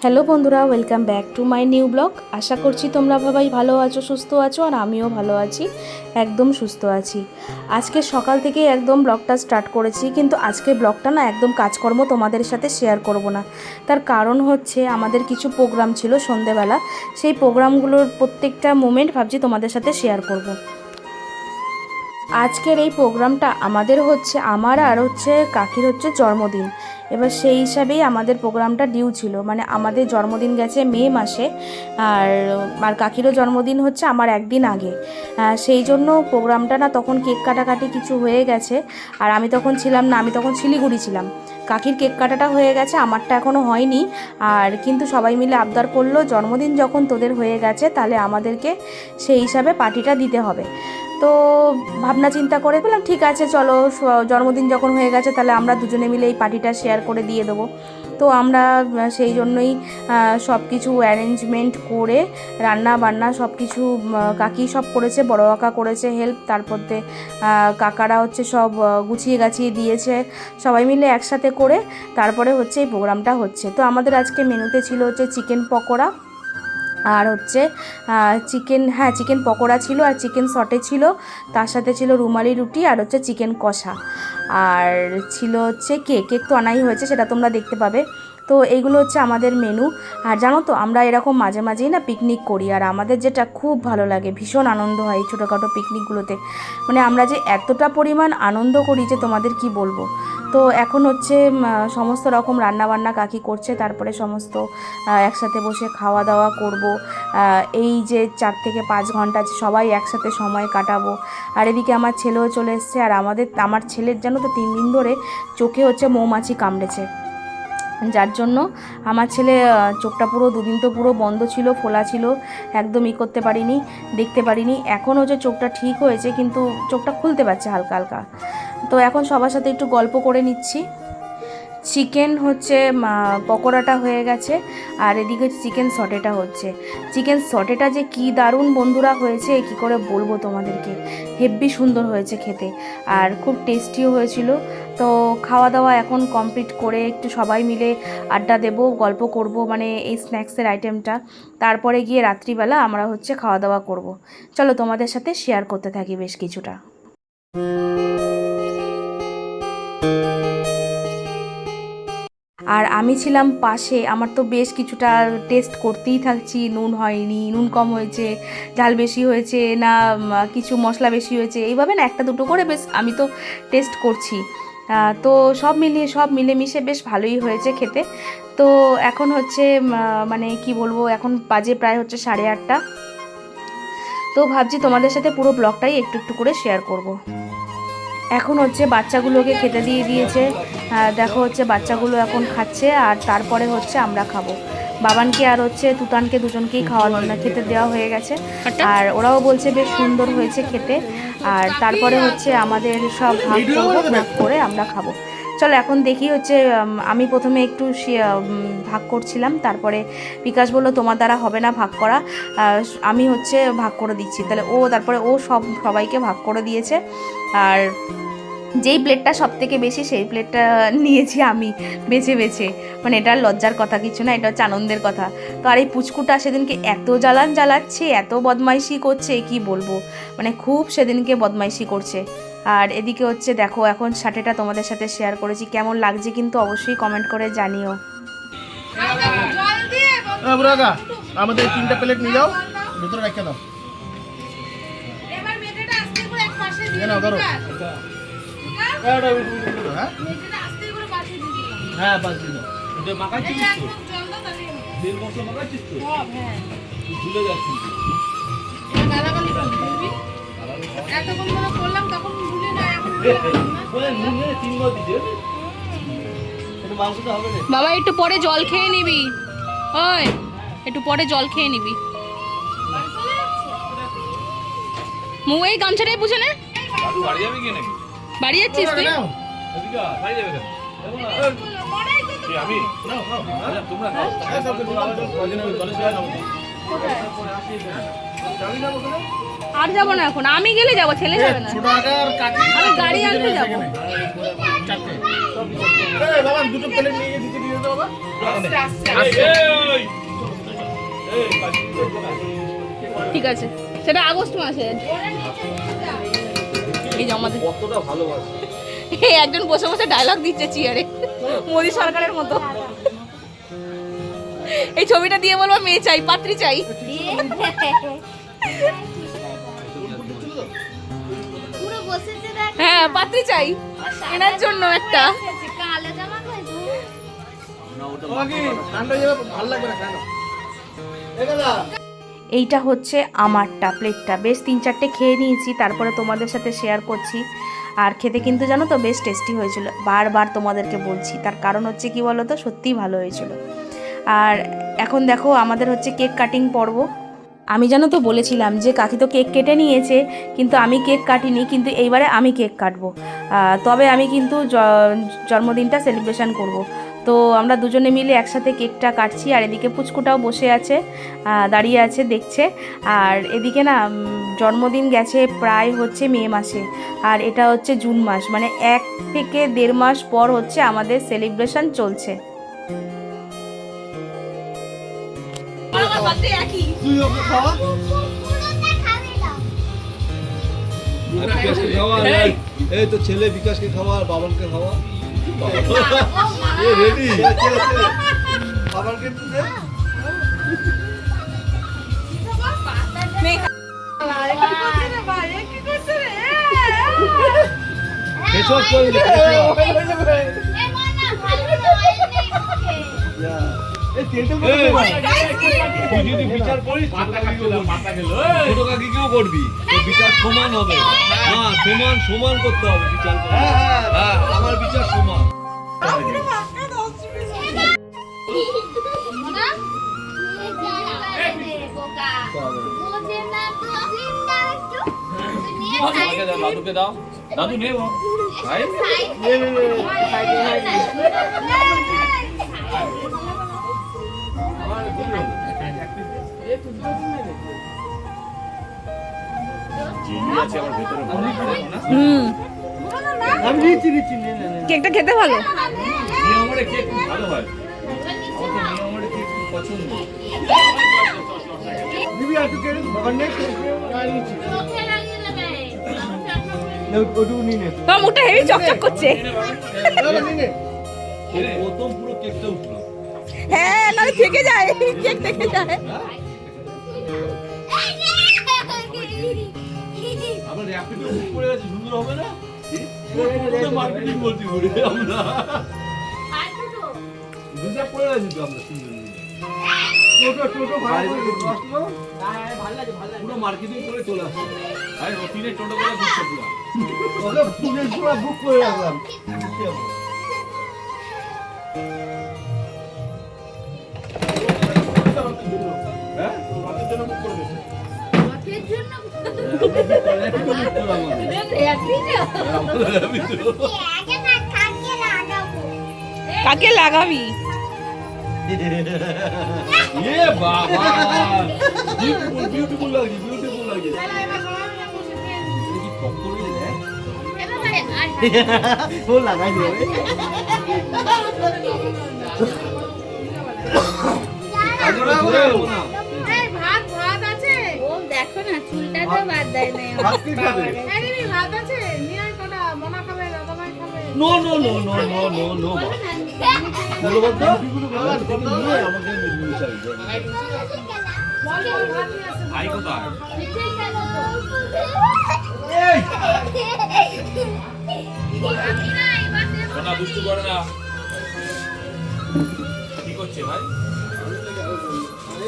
Hello বন্ধুরা, welcome back to my new blog. আশা করছি তোমরা সবাই ভালো আছো, সুস্থ আছো, আর আমিও ভালো আছি, একদম সুস্থ আছি। আজকে সকাল থেকে একদম ব্লগটা স্টার্ট করেছি, কিন্তু আজকে ব্লগটা না একদম কাজকর্ম তোমাদের সাথে শেয়ার করব না। তার কারণ হচ্ছে আমাদের কিছু প্রোগ্রাম ছিল সন্ধেবেলা, সেই প্রোগ্রামগুলোর প্রত্যেকটা মোমেন্ট ভাবছি তোমাদের সাথে শেয়ার করব। আজকের এই প্রোগ্রামটা আমাদের হচ্ছে আমার আর কাকির জন্মদিন। এবার সেই হিসাবেই আমাদের প্রোগ্রামটা ডিউ ছিল, মানে আমাদের জন্মদিন গেছে মে মাসে, আর আর কাকিরও জন্মদিন হচ্ছে আমার একদিন আগে। সেই জন্য প্রোগ্রামটা না তখন কেক কাটাকাটি কিছু হয়ে গেছে, আর আমি তখন ছিলাম না, আমি তখন শিলিগুড়ি ছিলাম। কাকির কেক কাটাটা হয়ে গেছে, আমারটা এখনও হয়নি। আর কিন্তু সবাই মিলে আবদার করলো, জন্মদিন যখন তোদের হয়ে গেছে তাহলে আমাদেরকে সেই হিসাবে পার্টিটা দিতে হবে। তো ভাবনা চিন্তা করে বললাম ঠিক আছে চলো, জন্মদিন যখন হয়ে গেছে তাহলে আমরা দুজনে মিলে এই পার্টিটা শেয়ার করে দিয়ে দেবো। তো আমরা সেই জন্যই সব কিছু অ্যারেঞ্জমেন্ট করে রান্না বান্না সব কিছু কাকি সব করেছে, বড় কাকা করেছে হেল্প, তারপরে কাকারা সব গুছিয়ে গাছিয়ে দিয়েছে, সবাই মিলে একসাথে করে তারপরে এই প্রোগ্রামটা হচ্ছে। তো আমাদের আজকে মেনুতে ছিল চিকেন পকোড়া, আর চিকেন পকোড়া ছিল, আর চিকেন সটে ছিল, তার সাথে ছিল রুমালি রুটি, আর চিকেন কষা, আর ছিল কেক তো আনাই হয়েছে, সেটা তোমরা দেখতে পাবে। তো এইগুলো আমাদের মেনু। আর জানো তো আমরা এরকম মাঝে মাঝেই না পিকনিক করি, আর আমাদের যেটা খুব ভালো লাগে, ভীষণ আনন্দ হয় এই ছোটোখাটো পিকনিকগুলোতে। মানে আমরা যে এতটা পরিমাণ আনন্দ করি যে তোমাদের কি বলবো। তো এখন সমস্ত রকম রান্নাবান্না কাকি করছে, তারপরে সমস্ত একসাথে বসে খাওয়া দাওয়া করব। এই যে 4 থেকে 5 ঘন্টা সবাই একসাথে সময় কাটাবো। আর এদিকে আমার ছেলেও চলে এসছে, আর আমার ছেলের জানো তো 3 দিন ধরে চোখে মৌমাছি কামড়েছে, যার জন্য আমার ছেলে চোখটা পুরো 2 দিন তো পুরো বন্ধ ছিল, ফোলা ছিল, একদম করতে পারিনি, দেখতে পারিনি। এখন চোখটা ঠিক হয়েছে, কিন্তু চোখটা খুলতে পারছে হালকা হালকা। তো এখন সবার সাথে একটু গল্প করে নিচ্ছি। চিকেন পকোড়াটা হয়ে গেছে, আর এদিকে চিকেন সটেটা হচ্ছে। চিকেন সটেটা যে কি দারুণ বন্ধুরা হয়েছে, কি করে বলবো তোমাদেরকে, হেব্বি সুন্দর হয়েছে খেতে, আর খুব টেস্টিও হয়েছিল। তো খাওয়া দাওয়া এখন কমপ্লিট করে একটু সবাই মিলে আড্ডা দেব, গল্প করব, মানে এই স্ন্যাক্সের আইটেমটা, তারপরে গিয়ে রাত্রিবেলা আমরা খাওয়া দাওয়া করব। চলো তোমাদের সাথে শেয়ার করতে থাকি বেশ কিছুটা। আর আমি ছিলাম পাশে, আমার তো বেশ কিছুটা টেস্ট করতেই থাকছি, নুন হয়নি, নুন কম হয়েছে, ঝাল বেশি হয়েছে না, কিছু মশলা বেশি হয়েছে, এইভাবে না একটা দুটো করে বেশ আমি তো টেস্ট করছি। তো সব মিলেমিশে বেশ ভালোই হয়েছে খেতে। তো এখন মানে কি বলবো, এখন বাজে প্রায় 8:30। তো ভাবছি তোমাদের সাথে পুরো ব্লগটাই একটু একটু করে শেয়ার করব। এখন বাচ্চাগুলোকে খেতে দিয়ে দিয়েছে, দেখো বাচ্চাগুলো এখন খাচ্ছে, আর তারপরে আমরা খাবো। বাবানকে আর তুতানকে দুজনকেই খেতে দেওয়া হয়ে গেছে, আর ওরাও বলছে বেশ সুন্দর হয়েছে খেতে। আর তারপরে আমাদের সব ভাগ করে আমরা খাবো। চলো এখন দেখি আমি প্রথমে একটু ভাগ করছিলাম, তারপরে বিকাশ বলল তোমার দ্বারা হবে না ভাগ করা, আমি ভাগ করে দিচ্ছি। তারপরে ও সবাইকে ভাগ করে দিয়েছে, আর যেই প্লেটটা সব থেকে বেশি সেই প্লেটটা নিয়েছি আমি বেছে বেছে। মানে এটা লজ্জার কথা কিছু না, এটা আনন্দের কথা। তো আর এই পুচকুটা সেদিনকে এত জ্বালাচ্ছে, এত বদমাইশি করছে, কি বলবো, মানে খুব সেদিনকে বদমাইশি করছে। আর এদিকে দেখো এখন সাটেটা তোমাদের সাথে শেয়ার করেছি, কেমন লাগছে কিন্তু অবশ্যই কমেন্ট করে জানিও। আমাদের 3টা প্লেট নিয়ে যাও, ভিতরে রেখে দাও। এবার ধরো। হ্যাঁ বাস দিন মাখাচ্ছিস তো, তেল মশলা মাখাচ্ছিস তো, হ্যাঁ ভুলে যাচ্ছিস এতক্ষণ ধরে করলাম, তখন ভুলে না, এখন বলে নুনে 3 বার দিতে এটা মাংসটা হবে না। বাবা একটু পরে জল খেয়ে নিবি, ওই একটু পরে জল খেয়ে নিবি। এই গামছাটাই বুঝে নে, দাদু বাড়ি যাবে কি নাকি? বাড়ি যাচ্ছিস তুই? এদিকে বাড়ি যাবে কেন? আমি তোমরা আর যাবো না, এখন আমি গেলে যাবো, ছেলে যাবে না, আমি গাড়ি আনতে যাবো। বাবা দুটো প্লেট নিয়ে দিতে দিও তো বাবা। ঠিক আছে, সেটা আগস্ট মাসে। এই যে আমাদের কতটা ভালোবাসে। এই একজন বসে বসে ডায়লগ দিচ্ছে চেয়ারে, মোদি সরকারের মতো। এই ছবিটা দিয়ে বলবো মেয়ে চাই, পাত্রী চাই। পুরো বসেছে দেখ। হ্যাঁ, পাত্রী চাই এনার জন্য একটা। কালো জামা পরেছে। তোমাকে ঠান্ডা যাবে ভালো লাগবে না কেন? এখানে এইটা হচ্ছে আমারটা প্লেটটা, বেশ 3-4টে খেয়ে নিয়েছি, তারপরে তোমাদের সাথে শেয়ার করছি। আর খেতে কিন্তু জানো তো বেশ টেস্টি হয়েছিল, বারবার তোমাদেরকে বলছি। তার কারণ হচ্ছে কি বলো তো, সত্যিই ভালো হয়েছিল। আর এখন দেখো আমাদের হচ্ছে কেক কাটিং পর্ব। আমি জানো তো বলেছিলাম যে কাকি তো কেক কেটে নিয়েছে, কিন্তু আমি কেক কাটিনি, কিন্তু এইবারে আমি কেক কাটবো। তবে আমি কিন্তু জন্মদিনটা সেলিব্রেশন করব। তো আমরা দুজনে মিলে একসাথে কেকটা কাটছি। আর এদিকে পুচকুটাও বসে আছে, দাঁড়িয়ে আছে দেখছে। আর এদিকে না জন্মদিন গেছে প্রায় হচ্ছে মে মাসে, আর এটা হচ্ছে জুন মাস, মানে 1 থেকে 1.5 মাস পর হচ্ছে আমাদের সেলিব্রেশন চলছে। তুই ওকে খাওয়া। বিকাশকে খাওয়া, এই তো ছেলে বিকাশকে খাওয়া, আর বাবানকে খাওয়া। এ রেডি। বাবানকে একটু দে। ফেসওয়াশ করে দিলে, এই তেলটা করে দে ভাই। তুই যদি বিচার করিস ছোট কাকিকেও করবি, তো বিচার সমান হবে। হ্যাঁ, সমান সমান করতে হবে বিচার। হ্যাঁ, আমার বিচার সমান। দাদুকে দাও, দাদু নেব ভাই। আমি নিচ্ছি কেকটা খেতে ভালো। নিয়মরে কেক ভালো হয়, আমার তো নিয়মরে কেক খুব পছন্দ। দিবি আর তুই বাবার নেই নিচ্ছি ওটুকু নিয়ে নে। তোমার মুখটা হেভি চকচক করছে। প্রথম পুরো কেকটা উঠলো। হ্যাঁ, নাহলে থেকে যায়, কেক থেকে যায়। আবার র্যাপিডো বুক করে আছে, সুন্দর হবে না? মার্কেটিং বলছি ঘুরে আমরা দুটা পড়ে আছি তো আমরা সুন্দর। টোটো ভাড়া করে আসলো, পুরো মার্কেটিং করে চলে আসলো। আরে রতিনে টোটো করে ঘুরছে পুরো। ওকে পুলিশ পুরো বুক করে রাখলাম। হ্যাঁ, মাছের জন্য বুক করে দিয়েছে। র্যাপিডো বুক করলাম কাকে লাগাবি? এ বাবা, বিউটিফুল বিউটিফুল লাগছে, বিউটিফুল লাগছে। ও লাগাই দিও রে। আজরা ঘুরে না। ভাত আছে। ও দেখো না চুলটা তো বাদ দেয় না। ভাত কি খাবে? ভাত আছে। নিয়ে আয় কটা, মনা খাবে, দাদাভাই খাবে। No no no no no no no. বলো বলতো বিউটিফুল ভাত থেকে নিয়ে আমাকে নিয়ে চাই। ভাই কোথায়? এই সোনা দুষ্টু করে না। কি করছে ভাই?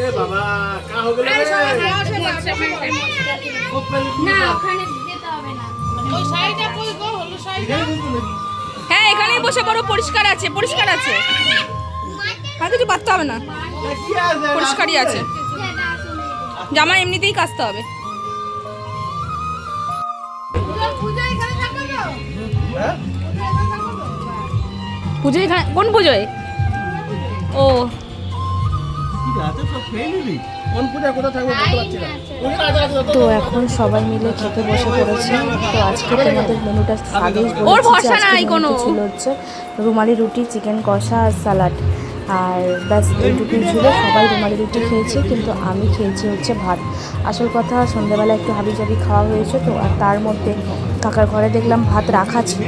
এ বাবা কা हो গেল রে। না ওখানে যেতে হবে না। ওই শাড়িটা কই গো, হলো শাড়িটা? হ্যাঁ, এখানেই বসে পড়ো, পরিষ্কার আছে, পরিষ্কার আছে। আর কিছু বাঁধতে হবে না, কি আছে? পরিষ্কারই আছে। জামা এমনিতেই কাচতে হবে। পূজা এখানে থাকবে তো? হ্যাঁ? পুজো এখানে? কোন পুজোয়? ও, কি আছে সব খেয়ে নিবি? কোন পূজা কোথা থাকবে বলতে পারছি না। তো এখন সবাই মিলে খেতে বসে পড়েছে। তো আজকে তোমাদের মেনুটা আগেই ওর বলেছি যে ভরসা আজকে নাই কোনো। মেনুতে ছিল হচ্ছে রুমালি রুটি, চিকেন কষা আর স্যালাড। আর ব্যাস এইটুকুই ছিল। সবাই রুমালি রুটি খেয়েছে, কিন্তু আমি খেয়েছি হচ্ছে ভাত। আসল কথা সন্ধ্যাবেলা একটু হাবিজাবি খাওয়া হয়েছে তো, আর তার মধ্যে কাকার ঘরে দেখলাম ভাত রাখা ছিল,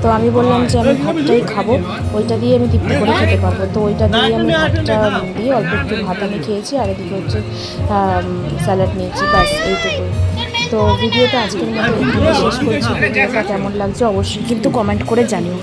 তো আমি বললাম যে আমি ভাতটাই খাবো, ওইটা দিয়ে আমি তৃপ্তি করে খেতে পারবো। তো ওইটা দিয়ে আমি ভাতটা দিয়ে অল্প একটু ভাত আমি খেয়েছি, আর এদিকে হচ্ছে স্যালাড নিয়েছি, ব্যাস এইটুকুই। তো ভিডিওটা আজকের মতো এখানে শেষ করছি। ভিডিওটা কেমন লাগছে অবশ্যই কিন্তু কমেন্ট করে জানিও।